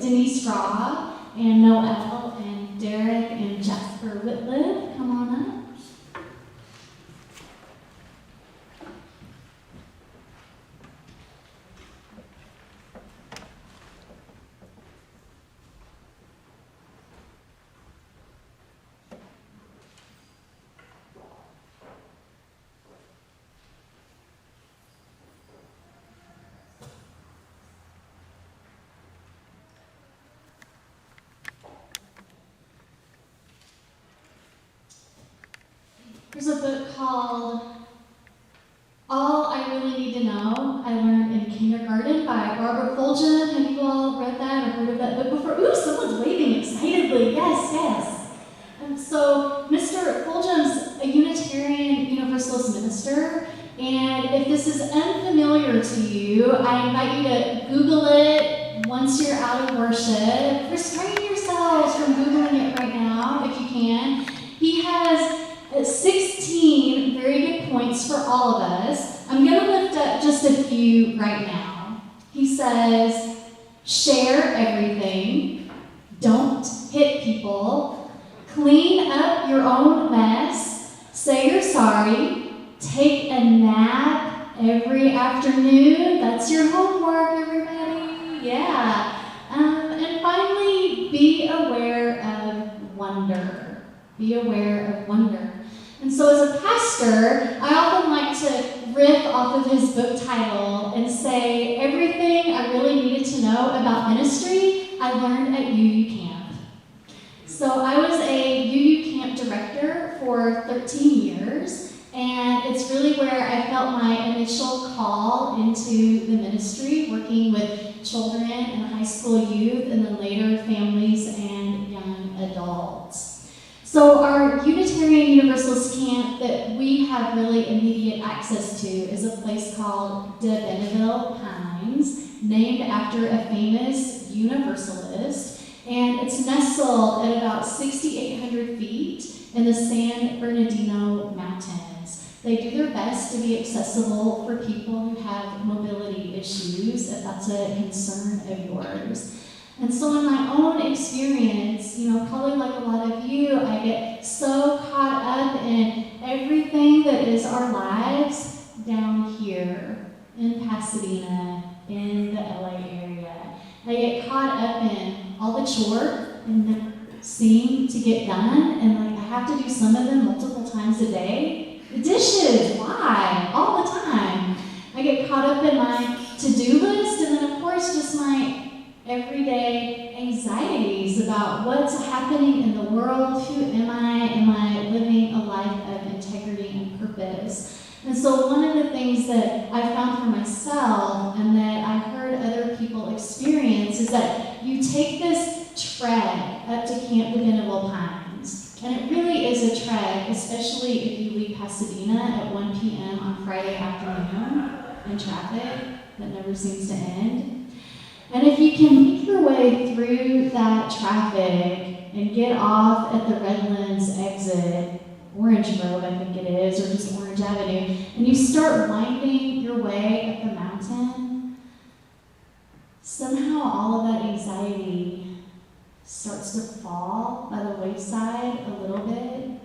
Denise Raw and Noelle and Derek and Jasper Whitliff come on up. There's a book called All I Really Need to Know I Learned in Kindergarten by Robert Fulghum. Have you all read that or heard of that book before? Ooh, someone's waving excitedly. Yes, yes. So Mr. Fulghum's a Unitarian Universalist minister, and if this is unfamiliar to you, I invite you to Google it once you're out of worship. Restrain yourselves from Googling it right now if you can. He has 16 very good points for all of us. I'm going to lift up just a few right now. He says, share everything, don't hit people, clean up your own mess, say you're sorry, take a nap every afternoon. That's your homework, everybody. Yeah. And finally, be aware of wonder. Be aware of wonder. And so as a pastor, I often like to riff off of his book title and say, everything I really needed to know about ministry, I learned at UU Camp. So I was a UU Camp director for 13 years, and it's really where I felt my initial call into the ministry, working with children and high school youth, and then later families and young adults. So our Unitarian Universalist camp that we have really immediate access to is a place called De Benneville Pines, named after a famous Universalist, and it's nestled at about 6,800 feet in the San Bernardino Mountains. They do their best to be accessible for people who have mobility issues, if that's a concern of yours. And so in my own experience, probably like a lot of you, I get so caught up in everything that is our lives down here in Pasadena, in the LA area. I get caught up in all the chores and never seem to get done, and I have to do some of them multiple times a day. The dishes, why? All the time. I get caught up in my to-do list, and then of course just my everyday anxieties about what's happening in the world. Who am I? Am I living a life of integrity and purpose? And so one of the things that I found for myself and that I heard other people experience is that you take this trek up to Camp De Benneville Pines. And it really is a trek, especially if you leave Pasadena at 1 p.m. on Friday afternoon in traffic that never seems to end. And if you can make your way through that traffic and get off at the Redlands exit, Orange Grove I think it is, or just Orange Avenue, and you start winding your way up the mountain, somehow all of that anxiety starts to fall by the wayside a little bit.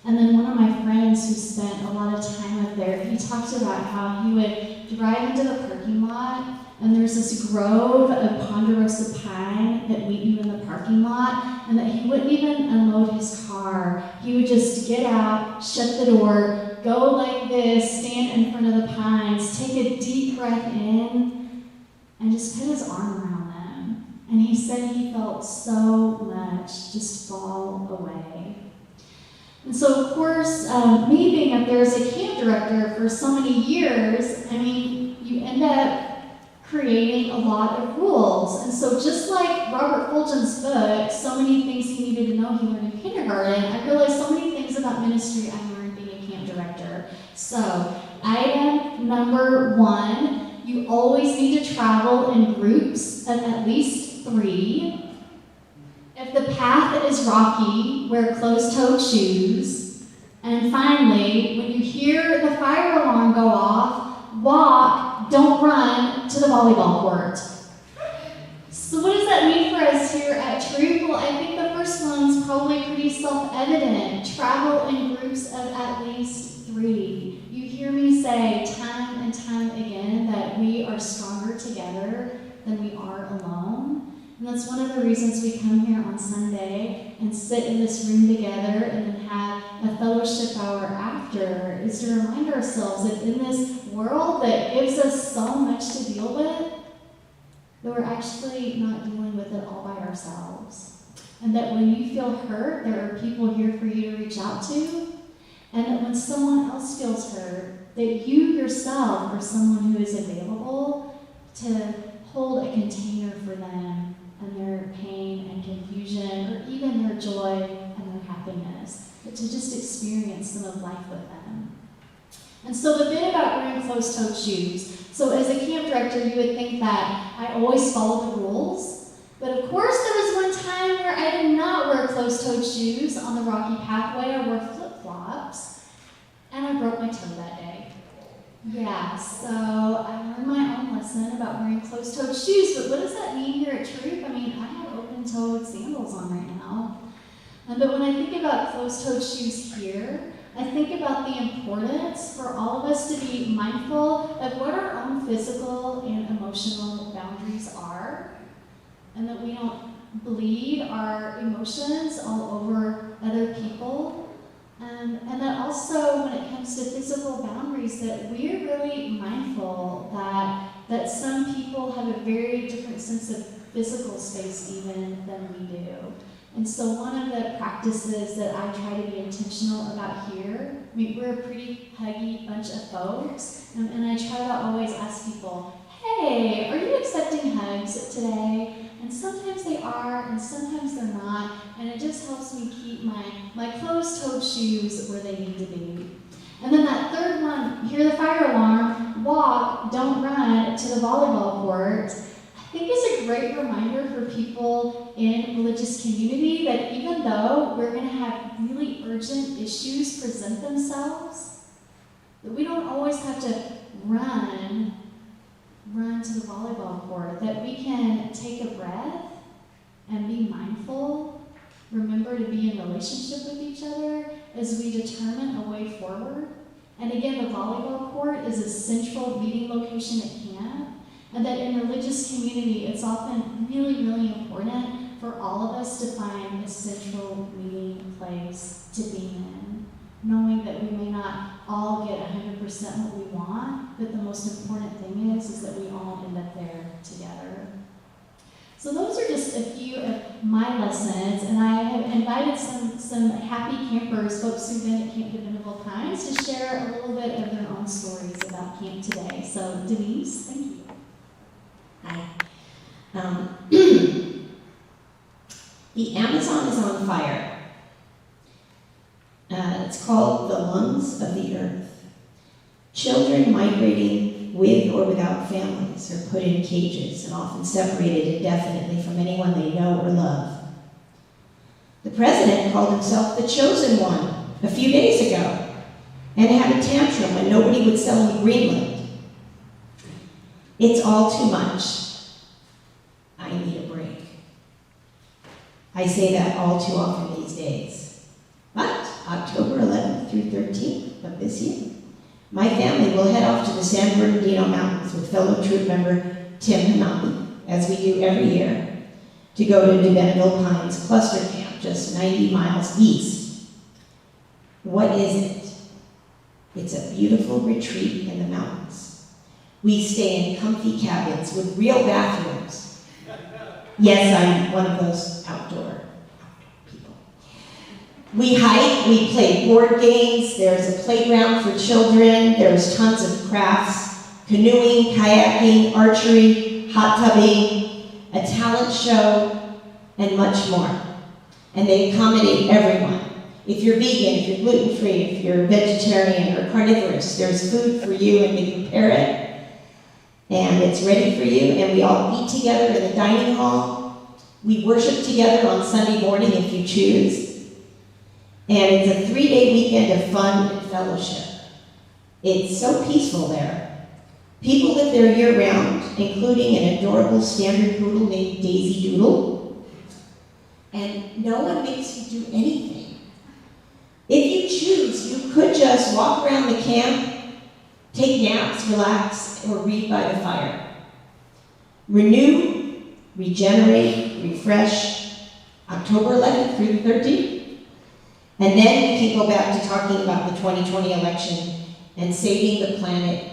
And then one of my friends who spent a lot of time up there, he talked about how he would drive into the parking lot, and there's this grove of ponderosa pine that meet you in the parking lot, and that he wouldn't even unload his car. He would just get out, shut the door, go like this, stand in front of the pines, take a deep breath in, and just put his arm around them. And he said he felt so much just fall away. And so, of course, me being up there as a camp director for so many years, you end up creating a lot of rules. And so just like Robert Fulghum's book, so many things he needed to know he learned in kindergarten, I realized so many things about ministry I learned being a camp director. So, item number 1, you always need to travel in groups of at least 3. If the path is rocky, wear closed-toed shoes. And finally, when you hear the fire alarm go off, walk, don't run to the volleyball court. So what does that mean for us here at Troop? Well, I think the first one's probably pretty self-evident. Travel in groups of at least 3. You hear me say time and time again that we are stronger together than we are alone. And that's one of the reasons we come here on Sunday and sit in this room together and then have a fellowship hour after, is to remind ourselves that in this world that gives us so much to deal with, that we're actually not dealing with it all by ourselves. And that when you feel hurt, there are people here for you to reach out to. And that when someone else feels hurt, that you yourself are someone who is available to hold a container for them and their pain and confusion, or even their joy and their happiness, but to just experience some of life with them. And so the bit about wearing closed-toed shoes. So as a camp director, you would think that I always follow the rules. But of course, there was one time where I did not wear closed-toed shoes on the rocky pathway. I wore flip-flops, and I broke my toe that day. Yeah, so I learned my own lesson about wearing closed-toed shoes, but what does that mean here at Troop? I mean, I have open-toed sandals on right now. But when I think about closed-toed shoes here, I think about the importance for all of us to be mindful of what our own physical and emotional boundaries are, and that we don't bleed our emotions all over other people. And that also, when it comes to physical boundaries, that we're really mindful that some people have a very different sense of physical space even than we do. And so one of the practices that I try to be intentional about here, I mean, we're a pretty huggy bunch of folks, and I try to always ask people, hey, are you accepting hugs today? And sometimes they are, and sometimes they're not, and it just helps me keep my closed-toed shoes where they need to be. And then that third one, hear the fire alarm, walk, don't run to the volleyball court, I think is a great reminder for people in religious community that even though we're going to have really urgent issues present themselves, that we don't always have to run to the volleyball court, that we can take a breath and be mindful, remember to be in relationship with each other as we determine a way forward. And again, the volleyball court is a central meeting location at camp, and that in religious community, it's often really, really important for all of us to find a central meeting place to be in, knowing that we may not all get 100% what we want, but the most important thing is that we all end up there together. So those are just a few of my lessons, and I have invited some happy campers, folks who've been at Camp Dependable Times, to share a little bit of their own stories about camp today. So Denise, thank you. Hi. The Amazon is on fire. It's called the lungs of the earth. Children migrating with or without families are put in cages and often separated indefinitely from anyone they know or love. The president called himself the chosen one a few days ago and had a tantrum when nobody would sell him Greenland. It's all too much. I need a break. I say that all too often these days. But October 11th through 13th of this year, my family will head off to the San Bernardino Mountains with fellow troop member Tim Hanabi, as we do every year, to go to New Bentonville Pines Cluster Camp, just 90 miles east. What is it? It's a beautiful retreat in the mountains. We stay in comfy cabins with real bathrooms. Yes, I'm one of those outdoor people. We hike, we play board games, there's a playground for children, there's tons of crafts, canoeing, kayaking, archery, hot tubbing, a talent show, and much more. And they accommodate everyone. If you're vegan, if you're gluten-free, if you're vegetarian or carnivorous, there's food for you and we prepare it. And it's ready for you, and we all eat together in the dining hall. We worship together on Sunday morning if you choose. And it's a 3-day weekend of fun and fellowship. It's so peaceful there. People live there year-round, including an adorable standard poodle named Daisy Doodle. And no one makes you do anything. If you choose, you could just walk around the camp, take naps, relax, or read by the fire. Renew, regenerate, refresh, October 11th through the 13th. And then we can go back to talking about the 2020 election and saving the planet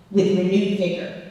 with renewed vigor.